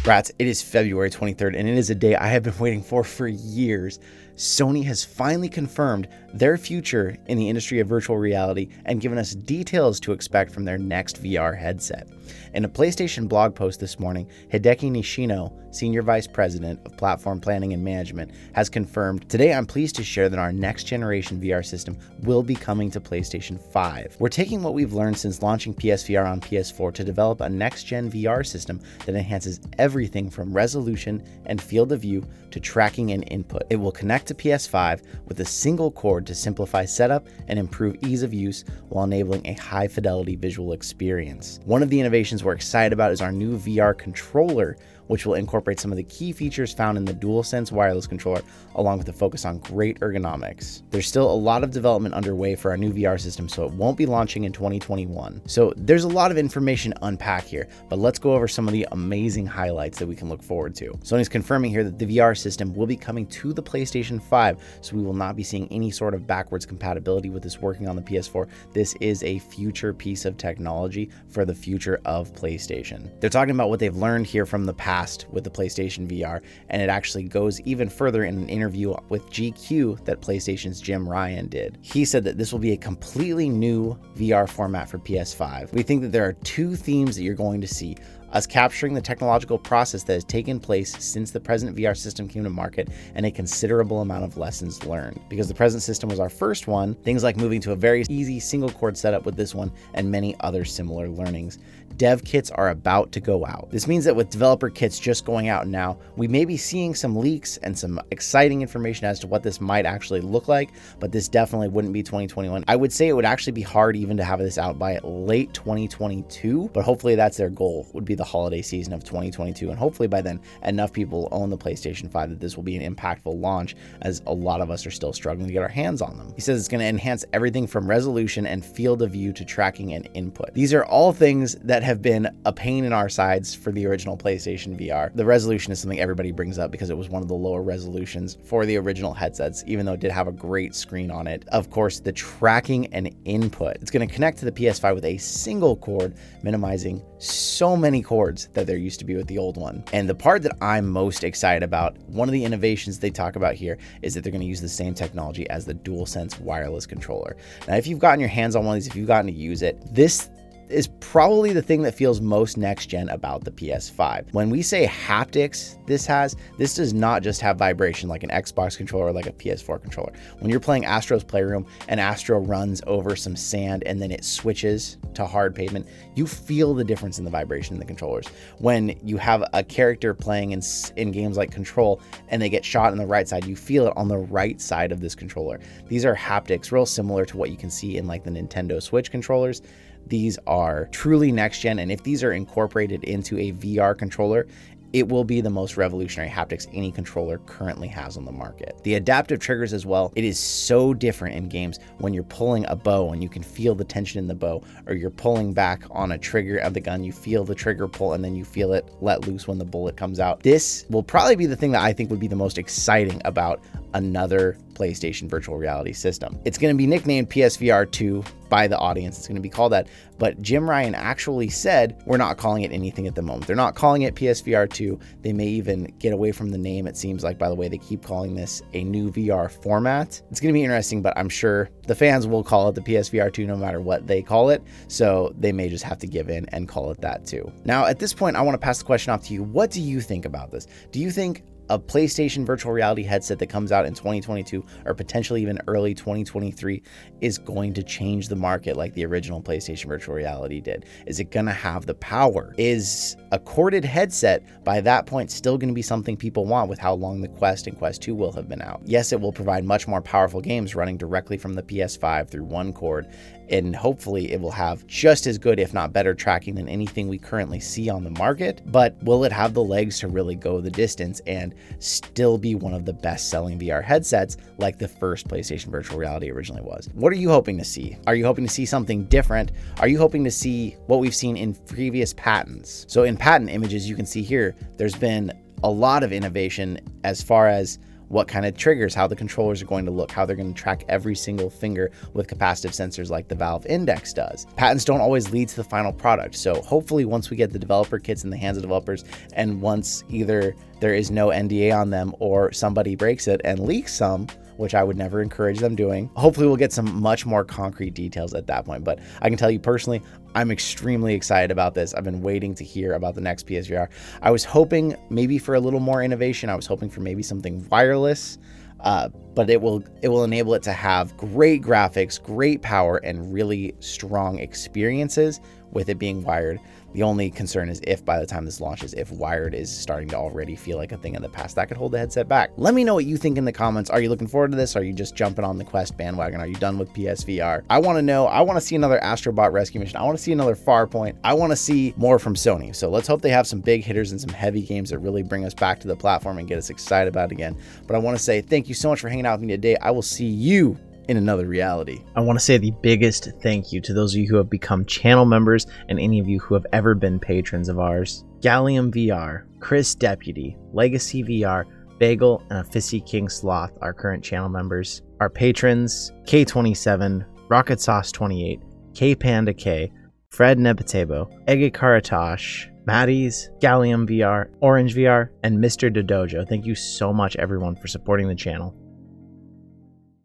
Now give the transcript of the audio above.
Brats, it is February 23rd, and it is a day I have been waiting for years. Sony has finally confirmed their future in the industry of virtual reality and given us details to expect from their next VR headset. In a PlayStation blog post this morning, Hideaki Nishino, Senior Vice President of Platform Planning and Management, has confirmed, "Today I'm pleased to share that our next generation VR system will be coming to PlayStation 5. We're taking what we've learned since launching PSVR on PS4 to develop a next-gen VR system that enhances everything from resolution and field of view to tracking and input. It will connect to PS5 with a single cord to simplify setup and improve ease of use while enabling a high-fidelity visual experience. One of the innovations we're excited about is our new VR controller, which will incorporate some of the key features found in the DualSense wireless controller, along with a focus on great ergonomics. There's still a lot of development underway for our new VR system, so it won't be launching in 2021. So there's a lot of information to unpack here, but let's go over some of the amazing highlights that we can look forward to. Sony's confirming here that the VR system will be coming to the PlayStation 5, so we will not be seeing any sort of backwards compatibility with this working on the PS4. This is a future piece of technology for the future of PlayStation. They're talking about what they've learned here from the past with the PlayStation VR, and it actually goes even further in an interview with GQ that PlayStation's Jim Ryan did. He said that this will be a completely new VR format for PS5. We think that there are two themes that you're going to see: us capturing the technological process that has taken place since the present VR system came to market, and a considerable amount of lessons learned. Because the present system was our first one, things like moving to a very easy single cord setup with this one and many other similar learnings. Dev kits are about to go out. This means that with developer kits just going out now, we may be seeing some leaks and some exciting information as to what this might actually look like, but this definitely wouldn't be 2021. I would say it would actually be hard even to have this out by late 2022, but hopefully that's their goal, would be the holiday season of 2022, and hopefully by then enough people own the PlayStation 5 that this will be an impactful launch, as a lot of us are still struggling to get our hands on them. He says it's going to enhance everything from resolution and field of view to tracking and input. These are all things that have been a pain in our sides for the original PlayStation VR. The resolution is something everybody brings up because it was one of the lower resolutions for the original headsets, even though it did have a great screen on it. Of course, the tracking and input. It's going to connect to the PS5 with a single cord, minimizing so many cords that there used to be with the old one. And the part that I'm most excited about, one of the innovations they talk about here, is that they're going to use the same technology as the DualSense wireless controller. Now, if you've gotten your hands on one of these, if you've gotten to use it, this is probably the thing that feels most next gen about the PS5. When we say haptics this does not just have vibration like an Xbox controller or like a PS4 controller. When you're playing Astro's Playroom and Astro runs over some sand and then it switches to hard pavement, you feel the difference in the vibration in the controllers. When you have a character playing in games like Control and they get shot on the right side, you feel it on the right side of this controller. These are haptics, real similar to what you can see in like the Nintendo Switch controllers. These are truly next gen, and if these are incorporated into a VR controller, it will be the most revolutionary haptics any controller currently has on the market. The adaptive triggers as well, it is so different in games when you're pulling a bow and you can feel the tension in the bow, or you're pulling back on a trigger of the gun, you feel the trigger pull and then you feel it let loose when the bullet comes out. This will probably be the thing that I think would be the most exciting about another PlayStation virtual reality system. It's going to be nicknamed PSVR2 by the audience. It's going to be called that, but Jim Ryan actually said we're not calling it anything at the moment. They're not calling it PSVR2. They may even get away from the name, it seems like, by the way they keep calling this a new VR format. It's going to be interesting, but I'm sure the fans will call it the PSVR2 no matter what they call it, so they may just have to give in and call it that too. Now, at this point, I want to pass the question off to you. What do you think about this? Do you think a PlayStation virtual reality headset that comes out in 2022 or potentially even early 2023 is going to change the market like the original PlayStation virtual reality did? Is it going to have the power? Is a corded headset by that point still going to be something people want with how long the Quest and Quest 2 will have been out? Yes, it will provide much more powerful games running directly from the PS5 through one cord, and hopefully it will have just as good, if not better, tracking than anything we currently see on the market. But will it have the legs to really go the distance and still be one of the best-selling VR headsets like the first PlayStation virtual reality originally was? What are you hoping to see? Are you hoping to see something different? Are you hoping to see what we've seen in previous patents? So in patent images, you can see here, there's been a lot of innovation as far as what kind of triggers, how the controllers are going to look, how they're going to track every single finger with capacitive sensors like the Valve Index does. Patents don't always lead to the final product, so hopefully once we get the developer kits in the hands of developers, and once either there is no NDA on them or somebody breaks it and leaks some, which I would never encourage them doing, hopefully we'll get some much more concrete details at that point. But I can tell you personally, I'm extremely excited about this. I've been waiting to hear about the next PSVR. I was hoping maybe for a little more innovation. I was hoping for maybe something wireless, but it will enable it to have great graphics, great power, and really strong experiences with it being wired. The only concern is if by the time this launches, if wired is starting to already feel like a thing in the past, that could hold the headset back. Let me know what you think in the comments. Are you looking forward to this? Are you just jumping on the Quest bandwagon? Are you done with PSVR? I want to know. I want to see another Astro Bot rescue mission. I want to see another Farpoint. I want to see more from Sony. So let's hope they have some big hitters and some heavy games that really bring us back to the platform and get us excited about it again. But I want to say thank you so much for hanging out with me today. I will see you in another reality. I want to say the biggest thank you to those of you who have become channel members and any of you who have ever been patrons of ours. Gallium VR, Chris Deputy, Legacy VR, Bagel, and a Fissy King Sloth are current channel members. Our patrons, K27, Rocket Sauce 28, K Panda K, Fred Nebetebo, Ege Karatosh, Maddie's, Gallium VR, Orange VR, and Mr. Dodojo. Thank you so much everyone for supporting the channel.